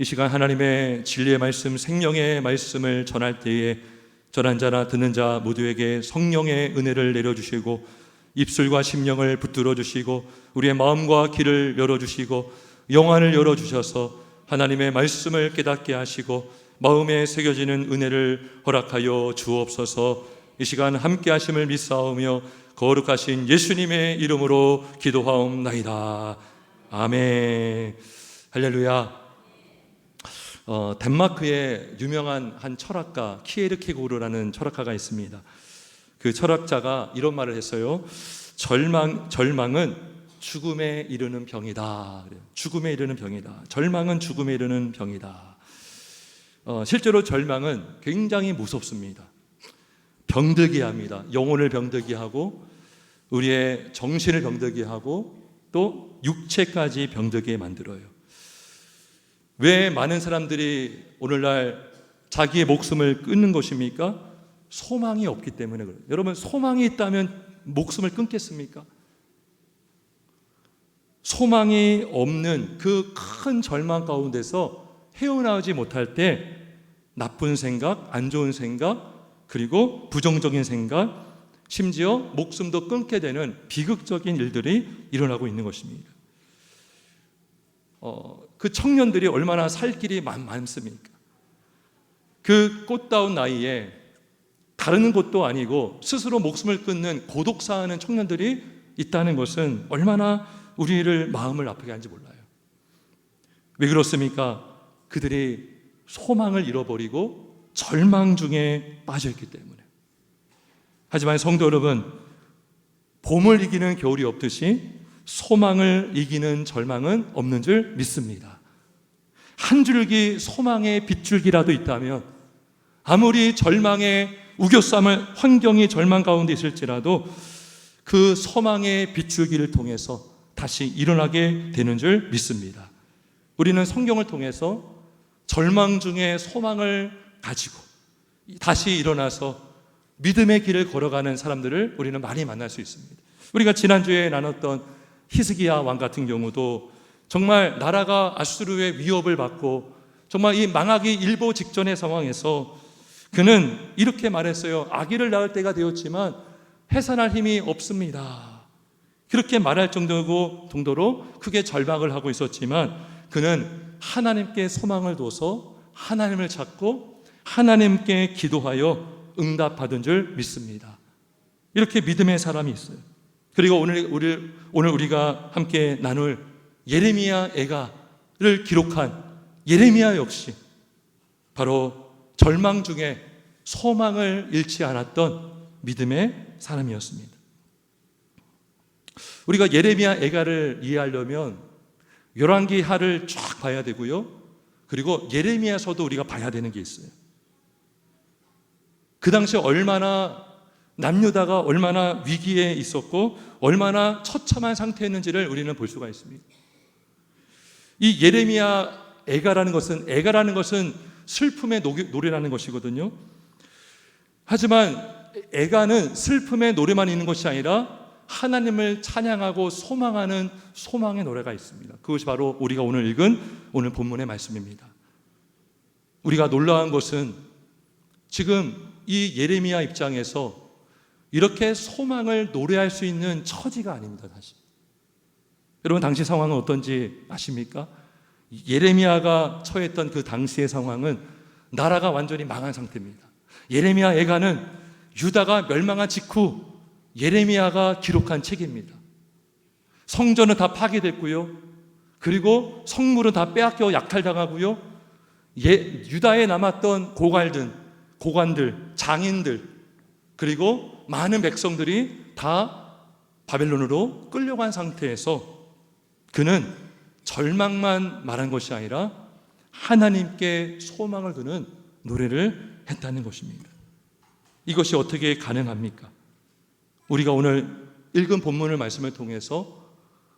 이 시간 하나님의 진리의 말씀, 생명의 말씀을 전할 때에 전한 자나 듣는 자 모두에게 성령의 은혜를 내려주시고 입술과 심령을 붙들어 주시고 우리의 마음과 귀를 열어주시고 영안을 열어주셔서 하나님의 말씀을 깨닫게 하시고 마음에 새겨지는 은혜를 허락하여 주옵소서. 이 시간 함께 하심을 믿사오며 거룩하신 예수님의 이름으로 기도하옵나이다. 아멘. 할렐루야. 덴마크에 유명한 한 철학가 키에르케고르라는 철학가가 있습니다. 그 철학자가 이런 말을 했어요. 절망은 죽음에 이르는 병이다. 죽음에 이르는 병이다. 절망은 죽음에 이르는 병이다. 실제로 절망은 굉장히 무섭습니다. 병들게 합니다. 영혼을 병들게 하고 우리의 정신을 병들게 하고 또 육체까지 병들게 만들어요. 왜 많은 사람들이 오늘날 자기의 목숨을 끊는 것입니까? 소망이 없기 때문에 그래요. 여러분, 소망이 있다면 목숨을 끊겠습니까? 소망이 없는 그 큰 절망 가운데서 헤어나오지 못할 때 나쁜 생각, 안 좋은 생각, 그리고 부정적인 생각, 심지어 목숨도 끊게 되는 비극적인 일들이 일어나고 있는 것입니다. 그 청년들이 얼마나 살 길이 많습니까? 그 꽃다운 나이에 다른 곳도 아니고 스스로 목숨을 끊는 고독사하는 청년들이 있다는 것은 얼마나 우리를 마음을 아프게 하는지 몰라요. 왜 그렇습니까? 그들이 소망을 잃어버리고 절망 중에 빠져있기 때문에. 하지만 성도 여러분, 봄을 이기는 겨울이 없듯이 소망을 이기는 절망은 없는 줄 믿습니다. 한 줄기 소망의 빗줄기라도 있다면 아무리 절망의 우겨싸을 환경이 절망 가운데 있을지라도 그 소망의 빗줄기를 통해서 다시 일어나게 되는 줄 믿습니다. 우리는 성경을 통해서 절망 중에 소망을 가지고 다시 일어나서 믿음의 길을 걸어가는 사람들을 우리는 많이 만날 수 있습니다. 우리가 지난주에 나눴던 히스기야 왕 같은 경우도 정말 나라가 아수르의 위협을 받고 정말 이 망하기 일보 직전의 상황에서 그는 이렇게 말했어요. 아기를 낳을 때가 되었지만 해산할 힘이 없습니다. 그렇게 말할 정도로 크게 절망을 하고 있었지만 그는 하나님께 소망을 둬서 하나님을 찾고 하나님께 기도하여 응답받은 줄 믿습니다. 이렇게 믿음의 사람이 있어요. 그리고 오늘 우리가 함께 나눌 예레미야 애가를 기록한 예레미야 역시 바로 절망 중에 소망을 잃지 않았던 믿음의 사람이었습니다. 우리가 예레미야 애가를 이해하려면 열왕기하를 쫙 봐야 되고요. 그리고 예레미야서도 우리가 봐야 되는 게 있어요. 그 당시 얼마나 남유다가 얼마나 위기에 있었고 얼마나 처참한 상태였는지를 우리는 볼 수가 있습니다. 이 예레미야 애가라는 것은 슬픔의 노래라는 것이거든요. 하지만 애가는 슬픔의 노래만 있는 것이 아니라 하나님을 찬양하고 소망하는 소망의 노래가 있습니다. 그것이 바로 우리가 오늘 읽은 오늘 본문의 말씀입니다. 우리가 놀라운 것은 지금 이 예레미야 입장에서 이렇게 소망을 노래할 수 있는 처지가 아닙니다. 사실 여러분, 당시 상황은 어떤지 아십니까? 예레미야가 처했던 그 당시의 상황은 나라가 완전히 망한 상태입니다. 예레미야 애가는 유다가 멸망한 직후 예레미야가 기록한 책입니다. 성전은 다 파괴됐고요. 그리고 성물은 다 빼앗겨 약탈당하고요. 유다에 남았던 고관들, 장인들, 그리고 많은 백성들이 다 바벨론으로 끌려간 상태에서 그는 절망만 말한 것이 아니라 하나님께 소망을 두는 노래를 했다는 것입니다. 이것이 어떻게 가능합니까? 우리가 오늘 읽은 본문을 말씀을 통해서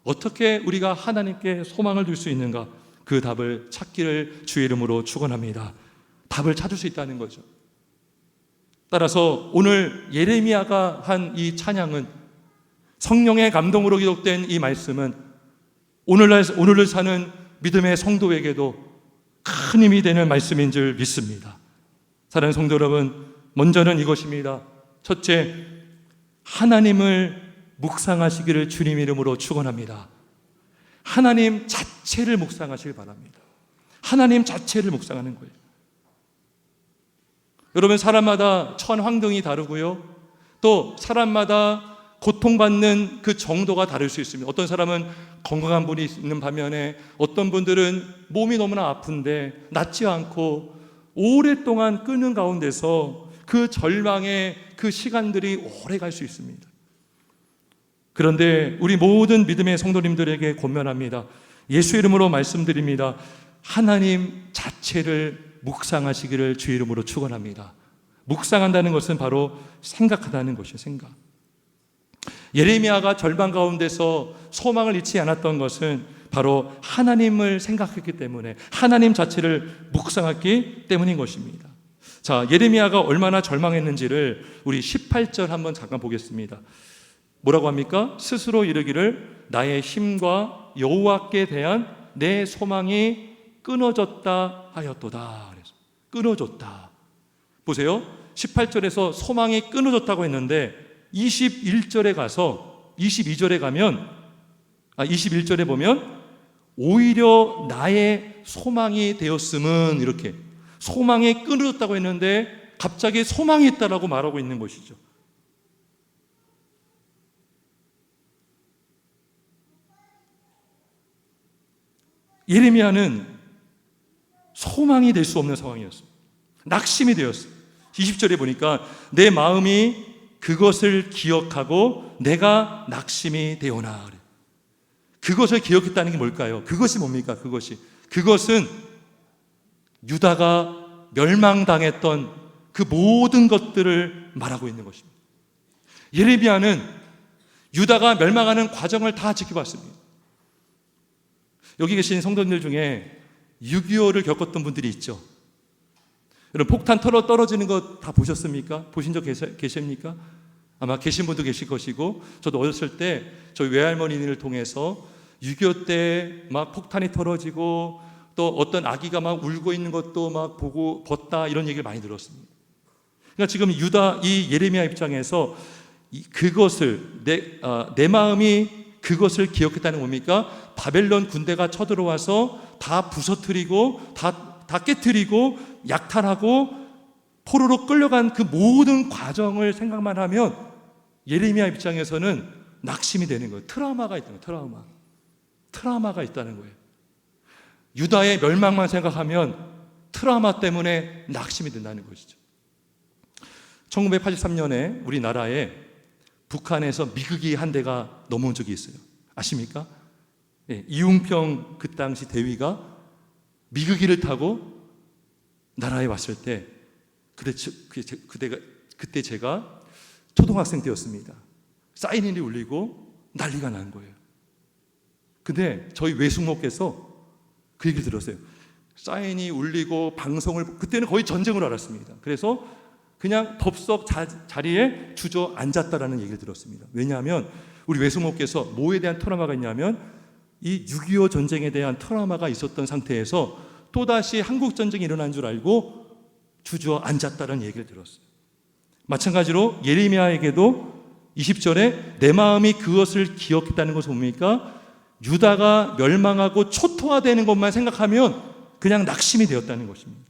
어떻게 우리가 하나님께 소망을 둘 수 있는가? 그 답을 찾기를 주의 이름으로 축원합니다. 답을 찾을 수 있다는 거죠. 따라서 오늘 예레미야가 한 이 찬양은, 성령의 감동으로 기록된 이 말씀은 오늘을 사는 믿음의 성도에게도 큰 힘이 되는 말씀인 줄 믿습니다. 사랑하는 성도 여러분, 먼저는 이것입니다. 첫째, 하나님을 묵상하시기를 주님 이름으로 축원합니다. 하나님 자체를 묵상하시길 바랍니다. 하나님 자체를 묵상하는 거예요. 여러분, 사람마다 처한 환경이 다르고요, 또 사람마다 고통받는 그 정도가 다를 수 있습니다. 어떤 사람은 건강한 분이 있는 반면에 어떤 분들은 몸이 너무나 아픈데 낫지 않고 오랫동안 끄는 가운데서 그 절망의 그 시간들이 오래 갈 수 있습니다. 그런데 우리 모든 믿음의 성도님들에게 권면합니다. 예수 이름으로 말씀드립니다. 하나님 자체를 묵상하시기를 주 이름으로 축원합니다. 묵상한다는 것은 바로 생각하다는 것이에요. 생각. 예레미야가 절망 가운데서 소망을 잃지 않았던 것은 바로 하나님을 생각했기 때문에, 하나님 자체를 묵상했기 때문인 것입니다. 자, 예레미야가 얼마나 절망했는지를 우리 18절 한번 잠깐 보겠습니다. 뭐라고 합니까? 스스로 이르기를 나의 힘과 여호와께 대한 내 소망이 끊어졌다 하였도다. 그래서 끊어졌다. 보세요. 18절에서 소망이 끊어졌다고 했는데 21절에 가서 22절에 가면 21절에 보면 오히려 나의 소망이 되었음은, 이렇게 소망이 끊어졌다고 했는데 갑자기 소망이 있다라고 말하고 있는 것이죠. 예레미야는 소망이 될 수 없는 상황이었어요. 낙심이 되었어요. 20절에 보니까 내 마음이 그것을 기억하고 내가 낙심이 되오나. 그것을 기억했다는 게 뭘까요? 그것이 뭡니까? 그것은 유다가 멸망당했던 그 모든 것들을 말하고 있는 것입니다. 예레미야는 유다가 멸망하는 과정을 다 지켜봤습니다. 여기 계신 성도님들 중에 6.25를 겪었던 분들이 있죠. 여러분, 폭탄 털어 떨어지는 거 다 보셨습니까? 보신 적 계십니까? 아마 계신 분도 계실 것이고, 저도 어렸을 때 저희 외할머니를 통해서 6.25 때 막 폭탄이 떨어지고 또 어떤 아기가 막 울고 있는 것도 막 보고 벗다, 이런 얘기를 많이 들었습니다. 그러니까 지금 이 예레미야 입장에서 그것을 내 마음이 그것을 기억했다는 뭡니까? 바벨론 군대가 쳐들어와서 다 부서뜨리고 다 깨뜨리고 약탈하고 포로로 끌려간 그 모든 과정을 생각만 하면 예레미야 입장에서는 낙심이 되는 거예요. 트라우마가 있다는 거예요. 트라우마가 있다는 거예요. 유다의 멸망만 생각하면 트라우마 때문에 낙심이 된다는 것이죠. 1983년에 우리나라에 북한에서 미국이 한 대가 넘어온 적이 있어요. 아십니까? 네, 이웅평 그 당시 대위가 미국기를 타고 나라에 왔을 때 그때 제가 초등학생 때였습니다. 사이렌이 울리고 난리가 난 거예요. 근데 저희 외숙모께서 그 얘기를 들었어요. 사이렌이 울리고 방송을, 그때는 거의 전쟁으로 알았습니다. 그래서 그냥 덥석 자리에 주저앉았다라는 얘기를 들었습니다. 왜냐하면 우리 외숙모께서 뭐에 대한 트라우마가 있냐면 이 6.25 전쟁에 대한 트라우마가 있었던 상태에서 또다시 한국전쟁이 일어난 줄 알고 주저앉았다는 얘기를 들었어요. 마찬가지로 예레미야에게도 20절에 내 마음이 그것을 기억했다는 것은 뭡니까? 유다가 멸망하고 초토화되는 것만 생각하면 그냥 낙심이 되었다는 것입니다.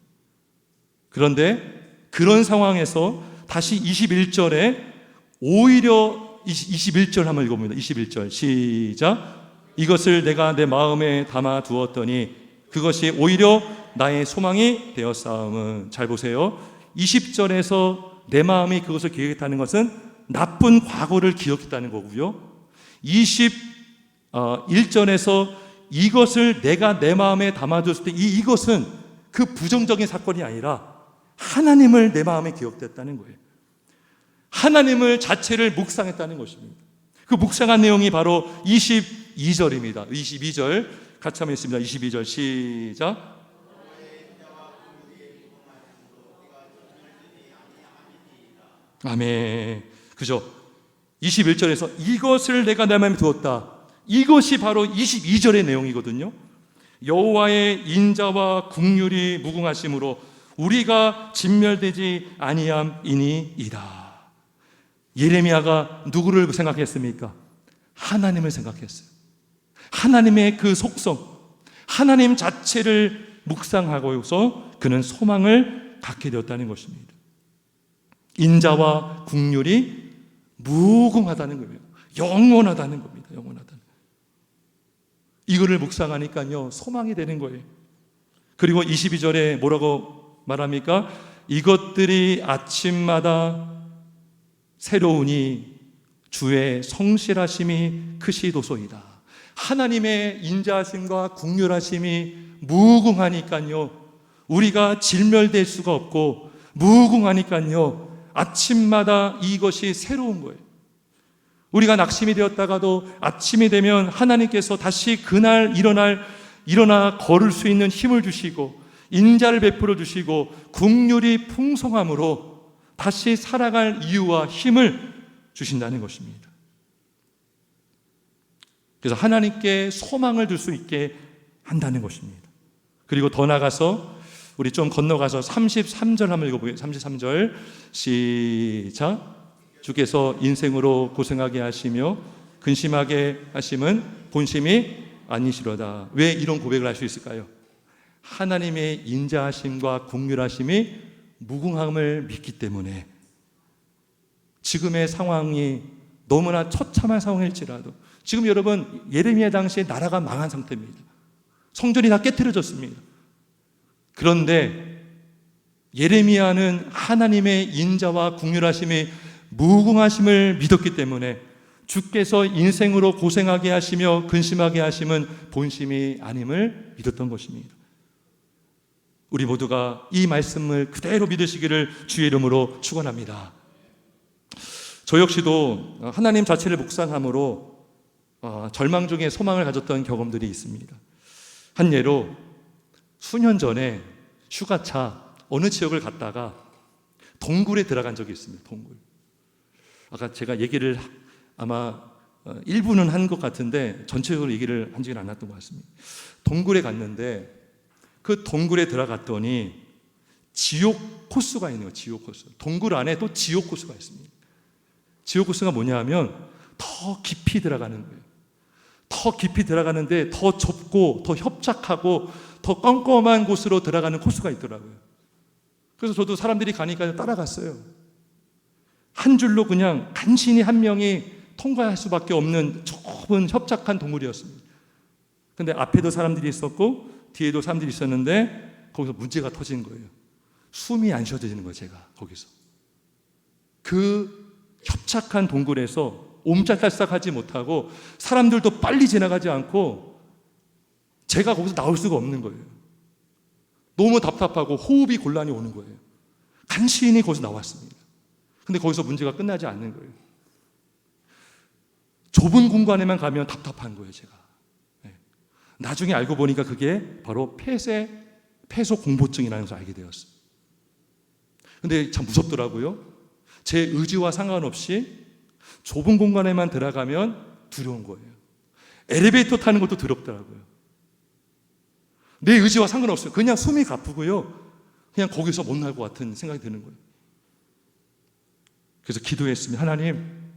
그런데 그런 상황에서 다시 21절에 오히려 21절 한번 읽어봅니다. 21절 시작. 이것을 내가 내 마음에 담아 두었더니 그것이 오히려 나의 소망이 되었사옴은. 잘 보세요. 20절에서 내 마음이 그것을 기억했다는 것은 나쁜 과거를 기억했다는 거고요. 21절에서 이것을 내가 내 마음에 담아두었을 때 이것은 그 부정적인 사건이 아니라 하나님을 내 마음에 기억됐다는 거예요. 하나님을 자체를 묵상했다는 것입니다. 그 묵상한 내용이 바로 22절입니다. 22절 같이 한번 읽습니다. 22절 시작. 아멘. 그죠? 21절에서 이것을 내가 내 마음에 두었다. 이것이 바로 22절의 내용이거든요. 여호와의 인자와 긍휼이 무궁하심으로 우리가 진멸되지 아니함이니이다. 예레미야가 누구를 생각했습니까? 하나님을 생각했어요. 하나님의 그 속성, 하나님 자체를 묵상하고서 그는 소망을 갖게 되었다는 것입니다. 인자와 긍휼이 무궁하다는 거예요. 영원하다는 겁니다. 영원하다는. 이거를 묵상하니까요, 소망이 되는 거예요. 그리고 22절에 뭐라고 말합니까? 이것들이 아침마다 새로우니 주의 성실하심이 크시도소이다. 하나님의 인자하심과 긍휼하심이 무궁하니까요, 우리가 질멸될 수가 없고, 무궁하니까요, 아침마다 이것이 새로운 거예요. 우리가 낙심이 되었다가도 아침이 되면 하나님께서 다시 그날 일어나 걸을 수 있는 힘을 주시고, 인자를 베풀어 주시고, 긍휼이 풍성함으로 다시 살아갈 이유와 힘을 주신다는 것입니다. 그래서 하나님께 소망을 둘 수 있게 한다는 것입니다. 그리고 더 나가서 우리 좀 건너가서 33절 한번 읽어보겠습니다. 33절 시작. 주께서 인생으로 고생하게 하시며 근심하게 하심은 본심이 아니시로다. 왜 이런 고백을 할 수 있을까요? 하나님의 인자하심과 긍휼하심이 무궁함을 믿기 때문에 지금의 상황이 너무나 처참한 상황일지라도, 지금 여러분 예레미야 당시에 나라가 망한 상태입니다. 성전이 다 깨트려졌습니다. 그런데 예레미야는 하나님의 인자와 긍휼하심이 무궁하심을 믿었기 때문에 주께서 인생으로 고생하게 하시며 근심하게 하심은 본심이 아님을 믿었던 것입니다. 우리 모두가 이 말씀을 그대로 믿으시기를 주의 이름으로 축원합니다. 저 역시도 하나님 자체를 묵상함으로 절망 중에 소망을 가졌던 경험들이 있습니다. 한 예로 수년 전에 휴가차 어느 지역을 갔다가 동굴에 들어간 적이 있습니다. 동굴. 아까 제가 얘기를 아마 일부는 한 것 같은데 전체적으로 얘기를 한 적은 않았던 것 같습니다. 동굴에 갔는데 그 동굴에 들어갔더니 지옥 코스가 있는 거예요. 지옥 코스. 동굴 안에 또 지옥 코스가 있습니다. 지옥 코스가 뭐냐 하면 더 깊이 들어가는 거예요. 더 깊이 들어가는데 더 좁고 더 협착하고 더 껌껌한 곳으로 들어가는 코스가 있더라고요. 그래서 저도 사람들이 가니까 따라갔어요. 한 줄로 그냥 간신히 한 명이 통과할 수밖에 없는 좁은 협착한 동굴이었습니다. 근데 앞에도 사람들이 있었고 뒤에도 사람들이 있었는데 거기서 문제가 터진 거예요. 숨이 안 쉬어지는 거예요. 제가 거기서 그 협착한 동굴에서 옴짝달싹하지 못하고 사람들도 빨리 지나가지 않고 제가 거기서 나올 수가 없는 거예요. 너무 답답하고 호흡이 곤란이 오는 거예요. 간신히 거기서 나왔습니다. 근데 거기서 문제가 끝나지 않는 거예요. 좁은 공간에만 가면 답답한 거예요. 제가 나중에 알고 보니까 그게 바로 폐소 공포증이라는 것을 알게 되었어요. 근데 참 무섭더라고요. 제 의지와 상관없이 좁은 공간에만 들어가면 두려운 거예요. 엘리베이터 타는 것도 두렵더라고요. 내 의지와 상관없어요. 그냥 숨이 가쁘고요. 그냥 거기서 못 날 것 같은 생각이 드는 거예요. 그래서 기도했습니다. 하나님,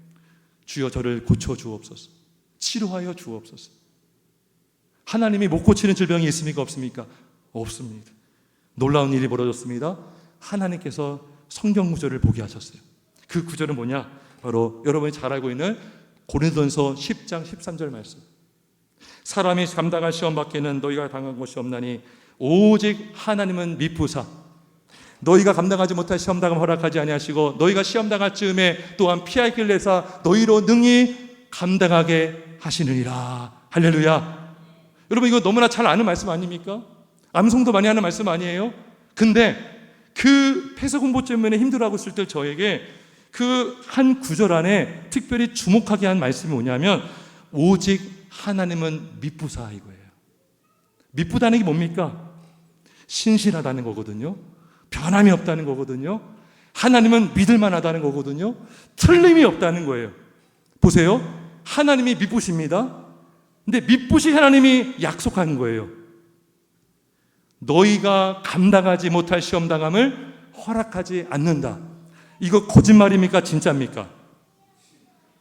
주여 저를 고쳐주옵소서. 치료하여 주옵소서. 하나님이 못 고치는 질병이 있습니까? 없습니까? 없습니다. 놀라운 일이 벌어졌습니다. 하나님께서 성경 구절을 보게 하셨어요. 그 구절은 뭐냐? 바로 여러분이 잘 알고 있는 고린도전서 10장 13절 말씀. 사람이 감당할 시험 밖에는 너희가 당한 것이 없나니 오직 하나님은 미쁘사 너희가 감당하지 못할 시험 당함 허락하지 아니하시고 너희가 시험 당할 즈음에 또한 피할 길 내사 너희로 능히 감당하게 하시느니라. 할렐루야. 여러분 이거 너무나 잘 아는 말씀 아닙니까? 암송도 많이 하는 말씀 아니에요? 근데 그 폐쇄 공포 때문에 힘들어하고 있을 때 저에게 그 한 구절 안에 특별히 주목하게 한 말씀이 뭐냐면 오직 하나님은 미쁘사 이거예요. 미쁘다는 게 뭡니까? 신실하다는 거거든요. 변함이 없다는 거거든요. 하나님은 믿을만하다는 거거든요. 틀림이 없다는 거예요. 보세요. 하나님이 미쁘십니다. 근데 미쁘신 하나님이 약속하는 거예요. 너희가 감당하지 못할 시험당함을 허락하지 않는다. 이거 거짓말입니까? 진짜입니까?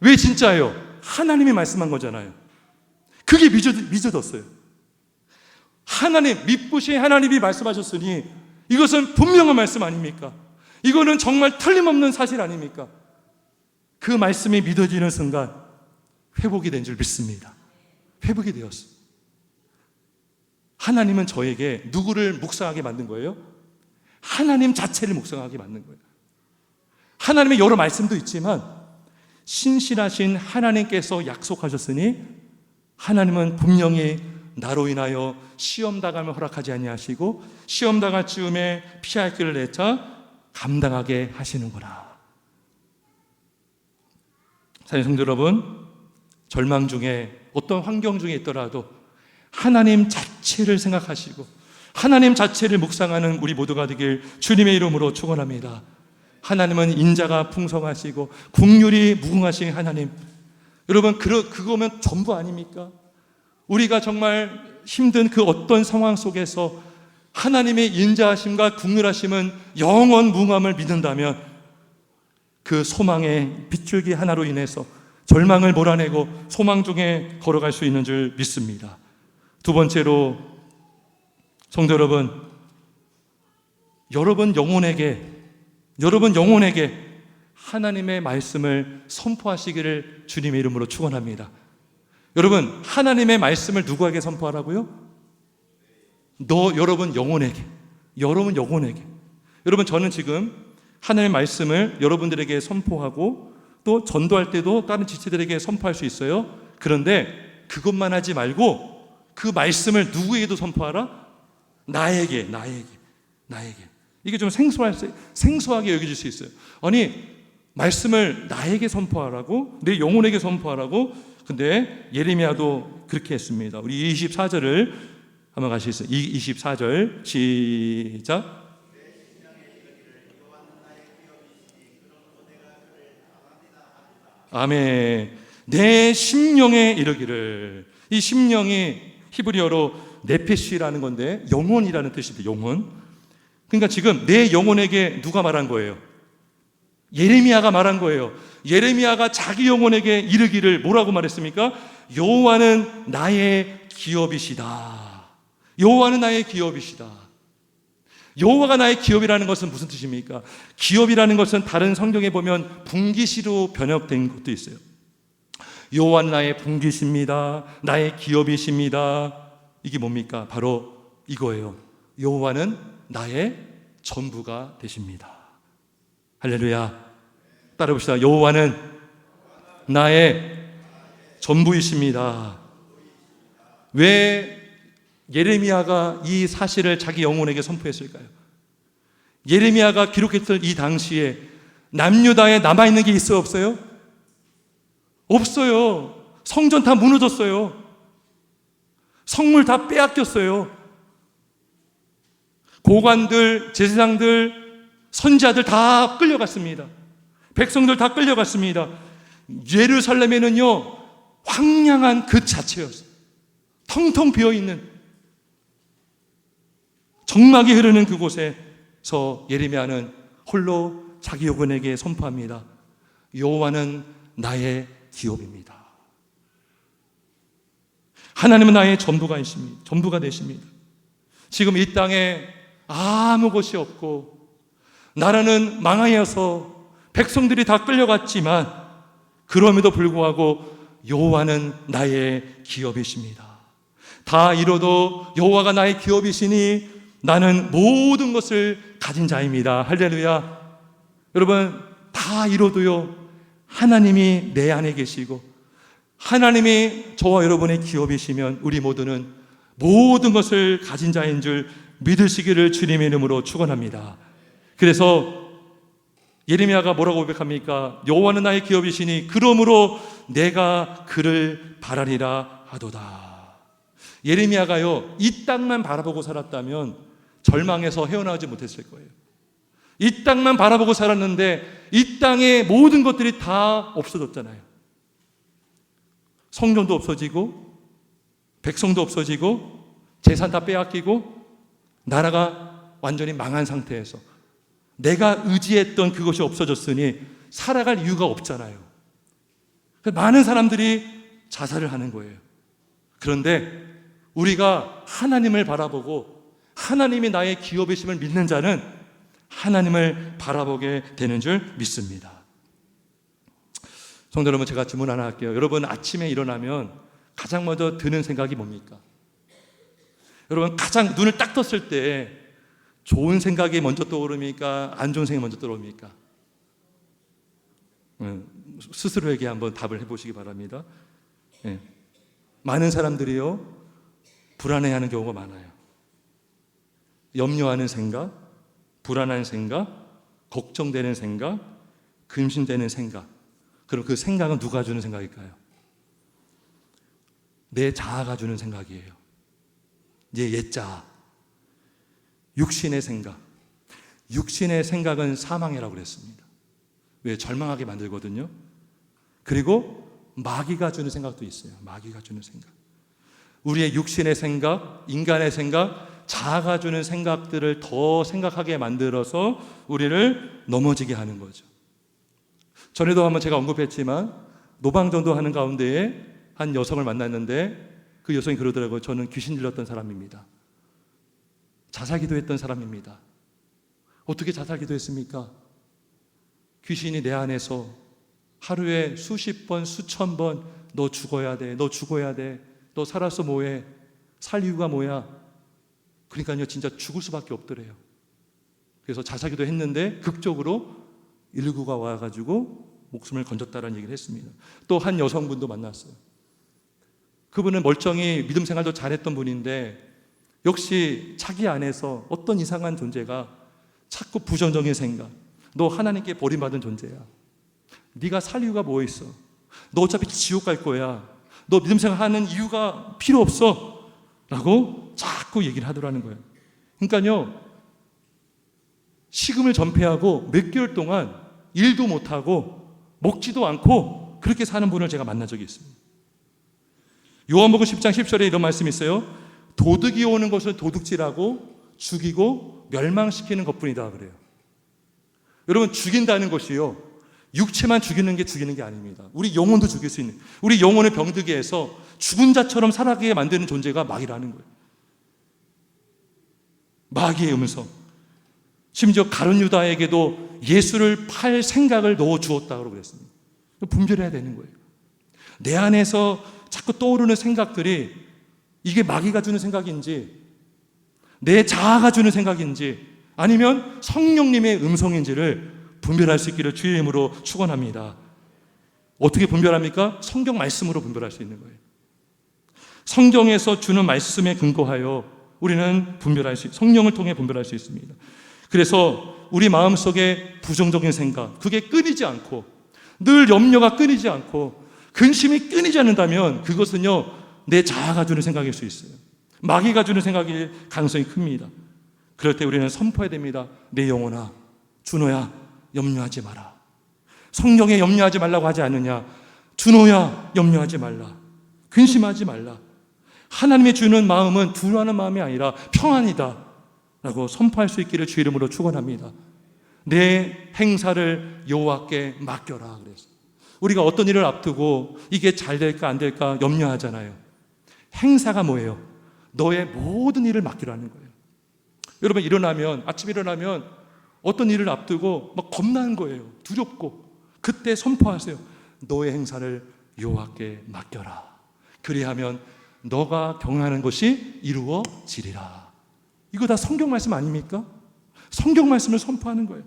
왜 진짜예요? 하나님이 말씀한 거잖아요. 그게 믿어졌어요. 하나님, 믿부신 하나님이 말씀하셨으니 이것은 분명한 말씀 아닙니까? 이거는 정말 틀림없는 사실 아닙니까? 그 말씀이 믿어지는 순간 회복이 된 줄 믿습니다. 회복이 되었어요. 하나님은 저에게 누구를 묵상하게 만든 거예요? 하나님 자체를 묵상하게 만든 거예요. 하나님의 여러 말씀도 있지만 신실하신 하나님께서 약속하셨으니 하나님은 분명히 나로 인하여 시험 당함을 허락하지 아니하시고 시험 당할 즈음에 피할 길을 내차 감당하게 하시는구나. 사랑하는 성도 여러분, 절망 중에 어떤 환경 중에 있더라도 하나님 자체를 생각하시고 하나님 자체를 묵상하는 우리 모두가 되길 주님의 이름으로 축원합니다. 하나님은 인자가 풍성하시고 긍휼이 무궁하신 하나님. 여러분, 그거면 전부 아닙니까? 우리가 정말 힘든 그 어떤 상황 속에서 하나님의 인자하심과 긍휼하심은 영원 무궁함을 믿는다면 그 소망의 빗줄기 하나로 인해서 절망을 몰아내고 소망 중에 걸어갈 수 있는 줄 믿습니다. 두 번째로, 성도 여러분 영혼에게 하나님의 말씀을 선포하시기를 주님의 이름으로 축원합니다. 여러분, 하나님의 말씀을 누구에게 선포하라고요? 여러분 영혼에게. 여러분, 저는 지금 하나님의 말씀을 여러분들에게 선포하고 또 전도할 때도 다른 지체들에게 선포할 수 있어요. 그런데 그것만 하지 말고 그 말씀을 누구에게도 선포하라? 나에게. 이게 좀 생소하게 여겨질 수 있어요. 아니, 말씀을 나에게 선포하라고? 내 영혼에게 선포하라고? 근데 예레미야도 그렇게 했습니다. 우리 24절을 한번 가시겠어요? 24절 시작. 아멘. 내 심령에 이르기를. 이 심령이 히브리어로 네페시라는 건데 영혼이라는 뜻입니다. 영혼. 그러니까 지금 내 영혼에게 누가 말한 거예요? 예레미야가 말한 거예요. 예레미야가 자기 영혼에게 이르기를 뭐라고 말했습니까? 여호와는 나의 기업이시다. 여호와는 나의 기업이시다. 여호와가 나의 기업이라는 것은 무슨 뜻입니까? 기업이라는 것은 다른 성경에 보면 분기시로 번역된 것도 있어요. 여호와는 나의 분기십니다. 나의 기업이십니다. 이게 뭡니까? 바로 이거예요. 여호와는 나의 전부가 되십니다. 할렐루야. 따라해봅시다. 여호와는 나의 전부이십니다. 왜 예레미야가 이 사실을 자기 영혼에게 선포했을까요? 예레미야가 기록했던 이 당시에 남유다에 남아있는 게 있어요? 없어요? 없어요. 성전 다 무너졌어요. 성물 다 빼앗겼어요. 고관들, 제사장들, 선지자들 다 끌려갔습니다. 백성들 다 끌려갔습니다. 예루살렘에는요, 황량한 그 자체였어요. 텅텅 비어있는 정막이 흐르는 그곳에서 예레미야는 홀로 자기 영혼에게 선포합니다. 여호와는 나의 기업입니다. 하나님은 나의 전부가 되십니다. 지금 이 땅에 아무 것이 없고 나라는 망하여서 백성들이 다 끌려갔지만 그럼에도 불구하고 여호와는 나의 기업이십니다. 다 이뤄도 여호와가 나의 기업이시니 나는 모든 것을 가진 자입니다. 할렐루야. 여러분, 다 이뤄도요, 하나님이 내 안에 계시고 하나님이 저와 여러분의 기업이시면 우리 모두는 모든 것을 가진 자인 줄 믿으시기를 주님의 이름으로 축원합니다. 그래서 예레미야가 뭐라고 고백합니까? 여호와는 나의 기업이시니 그러므로 내가 그를 바라리라 하도다. 예레미야가요, 이 땅만 바라보고 살았다면 절망에서 헤어나오지 못했을 거예요. 이 땅만 바라보고 살았는데 이 땅의 모든 것들이 다 없어졌잖아요. 성전도 없어지고 백성도 없어지고 재산 다 빼앗기고 나라가 완전히 망한 상태에서 내가 의지했던 그것이 없어졌으니 살아갈 이유가 없잖아요. 많은 사람들이 자살을 하는 거예요. 그런데 우리가 하나님을 바라보고 하나님이 나의 기업이심을 믿는 자는 하나님을 바라보게 되는 줄 믿습니다. 성도 여러분, 제가 질문 하나 할게요. 여러분, 아침에 일어나면 가장 먼저 드는 생각이 뭡니까? 여러분, 가장 눈을 딱 떴을 때 좋은 생각이 먼저 떠오릅니까? 안 좋은 생각이 먼저 떠오릅니까? 스스로에게 한번 답을 해보시기 바랍니다. 많은 사람들이요, 불안해하는 경우가 많아요. 염려하는 생각, 불안한 생각, 걱정되는 생각, 근심되는 생각. 그럼 그 생각은 누가 주는 생각일까요? 내 자아가 주는 생각이에요. 내 옛자아. 육신의 생각. 육신의 생각은 사망이라고 그랬습니다. 왜? 절망하게 만들거든요. 그리고 마귀가 주는 생각도 있어요. 마귀가 주는 생각. 우리의 육신의 생각, 인간의 생각, 자아가 주는 생각들을 더 생각하게 만들어서 우리를 넘어지게 하는 거죠. 전에도 한번 제가 언급했지만 노방전도 하는 가운데에 한 여성을 만났는데 그 여성이 그러더라고요. 저는 귀신 들렸던 사람입니다. 자살기도 했던 사람입니다. 어떻게 자살기도 했습니까? 귀신이 내 안에서 하루에 수십 번, 수천 번 너 죽어야 돼, 너 죽어야 돼, 너 살아서 뭐해, 살 이유가 뭐야. 그러니까요, 진짜 죽을 수밖에 없더래요. 그래서 자살기도 했는데 극적으로 119가 와가지고 목숨을 건졌다라는 얘기를 했습니다. 또 한 여성분도 만났어요. 그분은 멀쩡히 믿음 생활도 잘했던 분인데 역시 자기 안에서 어떤 이상한 존재가 자꾸 부정적인 생각, 너 하나님께 버림받은 존재야, 네가 살 이유가 뭐 있어, 너 어차피 지옥 갈 거야, 너 믿음 생활하는 이유가 필요 없어 라고 자꾸 얘기를 하더라는 거예요. 그러니까요, 식음을 전폐하고 몇 개월 동안 일도 못하고 먹지도 않고 그렇게 사는 분을 제가 만난 적이 있습니다. 요한복음 10장 10절에 이런 말씀이 있어요. 도둑이 오는 것을 도둑질하고 죽이고 멸망시키는 것뿐이다 그래요. 여러분, 죽인다는 것이요, 육체만 죽이는 게 아닙니다. 우리 영혼도 죽일 수 있는, 우리 영혼을 병들게 해서 죽은 자처럼 살아가게 만드는 존재가 마귀라는 거예요. 마귀의 음성. 심지어 가룟 유다에게도 예수를 팔 생각을 넣어 주었다고 그랬습니다. 분별해야 되는 거예요. 내 안에서 자꾸 떠오르는 생각들이 이게 마귀가 주는 생각인지, 내 자아가 주는 생각인지, 아니면 성령님의 음성인지를 분별할 수 있기를 주의 이름으로 축원합니다. 어떻게 분별합니까? 성경 말씀으로 분별할 수 있는 거예요. 성경에서 주는 말씀에 근거하여 우리는 성령을 통해 분별할 수 있습니다. 그래서 우리 마음속에 부정적인 생각, 그게 끊이지 않고, 늘 염려가 끊이지 않고 근심이 끊이지 않는다면 그것은요, 내 자아가 주는 생각일 수 있어요. 마귀가 주는 생각일 가능성이 큽니다. 그럴 때 우리는 선포해야 됩니다. 내 영혼아, 준호야, 염려하지 마라. 성령에 염려하지 말라고 하지 않느냐? 준호야, 염려하지 말라. 근심하지 말라. 하나님이 주는 마음은 두려워하는 마음이 아니라 평안이다 라고 선포할 수 있기를 주의 이름으로 축원합니다. 내 행사를 여호와께 맡겨라 그랬어요. 우리가 어떤 일을 앞두고 이게 잘 될까 안 될까 염려하잖아요. 행사가 뭐예요? 너의 모든 일을 맡기라는 거예요. 여러분, 아침에 일어나면 어떤 일을 앞두고 막 겁나는 거예요. 두렵고. 그때 선포하세요. 너의 행사를 여호와께 맡겨라. 그리하면 너가 경영하는 것이 이루어지리라. 이거 다 성경 말씀 아닙니까? 성경 말씀을 선포하는 거예요.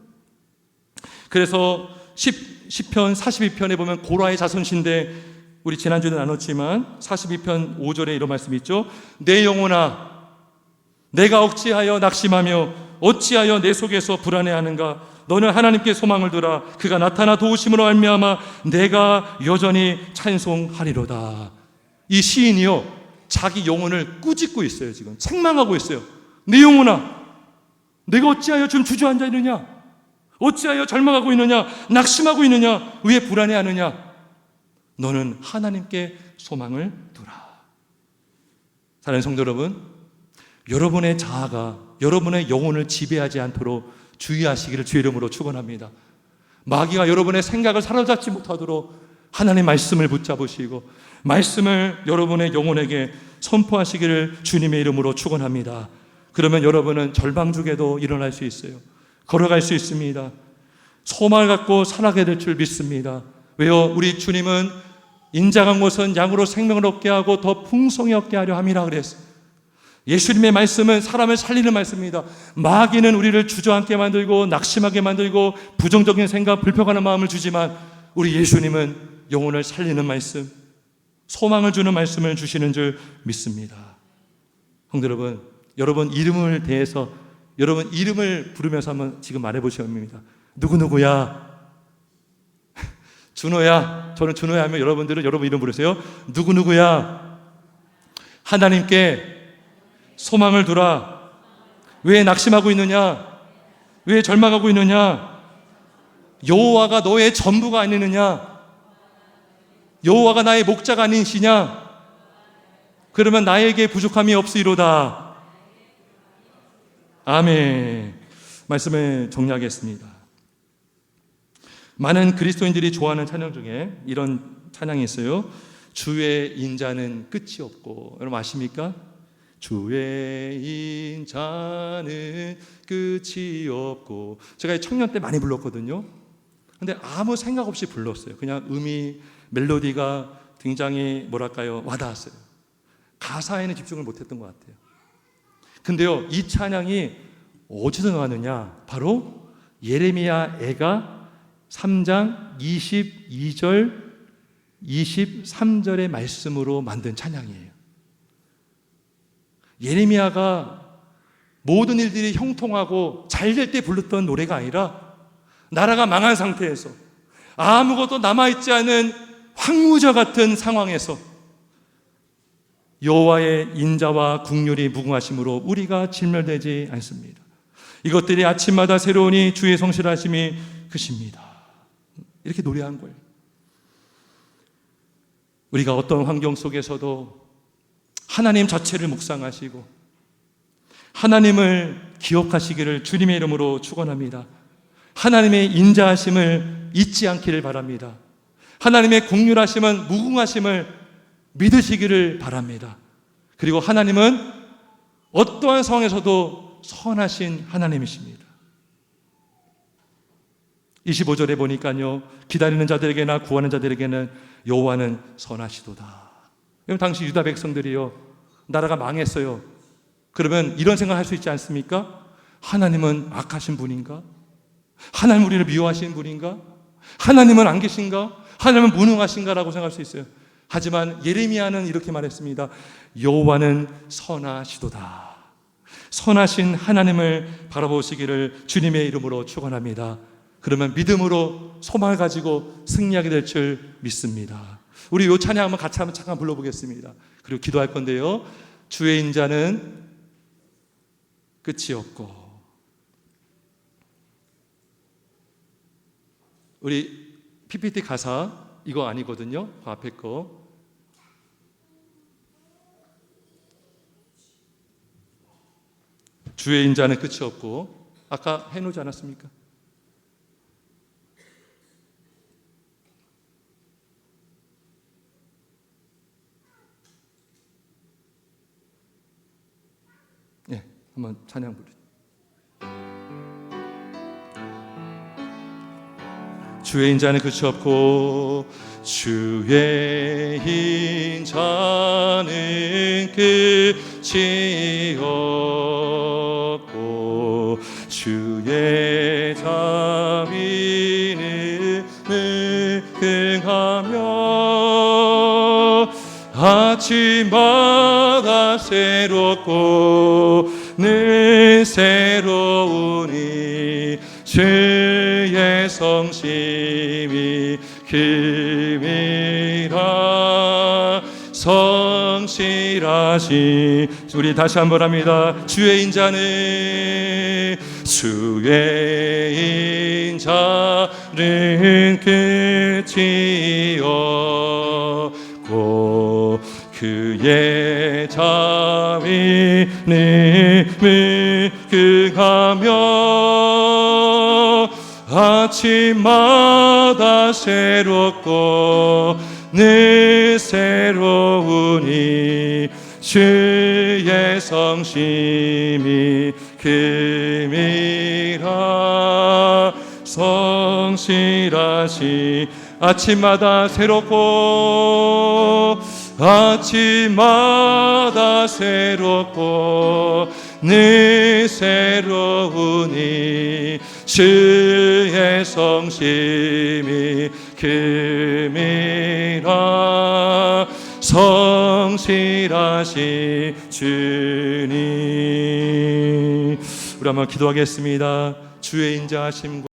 그래서 시편 42편에 보면 고라의 자손신데, 우리 지난주에 나눴지만 42편 5절에 이런 말씀이 있죠. 내 영혼아, 내가 어찌하여 낙심하며 어찌하여 내 속에서 불안해하는가? 너는 하나님께 소망을 두라. 그가 나타나 도우심으로 말미암아 내가 여전히 찬송하리로다. 이 시인이요, 자기 영혼을 꾸짖고 있어요. 지금 책망하고 있어요. 내 영혼아, 내가 어찌하여 지금 주저앉아 있느냐? 어찌하여 절망하고 있느냐? 낙심하고 있느냐? 왜 불안해하느냐? 너는 하나님께 소망을 두라. 사랑하는 성도 여러분, 여러분의 자아가 여러분의 영혼을 지배하지 않도록 주의하시기를 주의 이름으로 축원합니다. 마귀가 여러분의 생각을 사로잡지 못하도록 하나님의 말씀을 붙잡으시고 말씀을 여러분의 영혼에게 선포하시기를 주님의 이름으로 축원합니다. 그러면 여러분은 절망중에도 일어날 수 있어요. 걸어갈 수 있습니다. 소망을 갖고 살아가게 될 줄 믿습니다. 왜요? 우리 주님은 인자간 것은 양으로 생명을 얻게 하고 더 풍성히 얻게 하려 함이라 그랬어요. 예수님의 말씀은 사람을 살리는 말씀입니다. 마귀는 우리를 주저앉게 만들고 낙심하게 만들고 부정적인 생각, 불평하는 마음을 주지만 우리 예수님은 영혼을 살리는 말씀, 소망을 주는 말씀을 주시는 줄 믿습니다. 성도 여러분, 여러분 이름을 대해서 여러분 이름을 부르면서 한번 지금 말해보시면 됩니다. 누구누구야, 준호야. 저는 준호야 하면 여러분들은 여러분 이름 부르세요. 누구누구야, 하나님께 소망을 두라. 왜 낙심하고 있느냐? 왜 절망하고 있느냐? 여호와가 너의 전부가 아니느냐? 여호와가 나의 목자가 아니시냐? 그러면 나에게 부족함이 없으리로다. 아멘. 말씀을 정리하겠습니다. 많은 그리스도인들이 좋아하는 찬양 중에 이런 찬양이 있어요. 주의 인자는 끝이 없고. 여러분 아십니까? 주의 인자는 끝이 없고. 제가 청년 때 많이 불렀거든요. 근데 아무 생각 없이 불렀어요. 그냥 음이, 멜로디가 굉장히 뭐랄까요, 와닿았어요. 가사에는 집중을 못했던 것 같아요. 근데요, 이 찬양이 어디서 나왔느냐? 바로 예레미야 애가 3장 22절 23절의 말씀으로 만든 찬양이에요. 예레미야가 모든 일들이 형통하고 잘 될 때 불렀던 노래가 아니라 나라가 망한 상태에서 아무것도 남아있지 않은 황무저 같은 상황에서 여호와의 인자와 긍휼이 무궁하심으로 우리가 진멸되지 않습니다. 이것들이 아침마다 새로우니 주의 성실하심이 크십니다. 이렇게 노래한 거예요. 우리가 어떤 환경 속에서도 하나님 자체를 묵상하시고 하나님을 기억하시기를 주님의 이름으로 축원합니다. 하나님의 인자하심을 잊지 않기를 바랍니다. 하나님의 긍휼하심은 무궁하심을 믿으시기를 바랍니다. 그리고 하나님은 어떠한 상황에서도 선하신 하나님이십니다. 25절에 보니까요, 기다리는 자들에게나 구하는 자들에게는 여호와는 선하시도다. 여러분, 당시 유다 백성들이요, 나라가 망했어요. 그러면 이런 생각을 할 수 있지 않습니까? 하나님은 악하신 분인가? 하나님 우리를 미워하시는 분인가? 하나님은 안 계신가? 하나님은 무능하신가라고 생각할 수 있어요. 하지만 예레미야는 이렇게 말했습니다. 여호와는 선하시도다. 선하신 하나님을 바라보시기를 주님의 이름으로 축원합니다. 그러면 믿음으로 소망을 가지고 승리하게 될 줄 믿습니다. 우리 이 찬양 한번 같이 한번 잠깐 불러보겠습니다. 그리고 기도할 건데요. 주의 인자는 끝이 없고. 우리 PPT 가사 이거 아니거든요. 그 앞에 거. 주의 인자는 끝이 없고. 아까 해놓지 않았습니까? 네, 한번 찬양 부르죠. 주의 인자는 끝이 없고 주의 인자는 끝이 없고 주의 자비는 무궁하며 아침마다 새롭고 늘 새로우니 주의 성심이 큼이라. 성실하시. 우리 다시 한번 합니다. 주의 인자는 끝이 없고 그의 자비는 긍하며 아침마다 새롭고 늘 새로우니 주의 성심이 금이라. 성실하시 아침마다 새롭고 아침마다 새롭고 늘 새로우니 주의 성심이 금이라. 성실하신 주님. 우리 한번 기도하겠습니다. 주의 인자하심과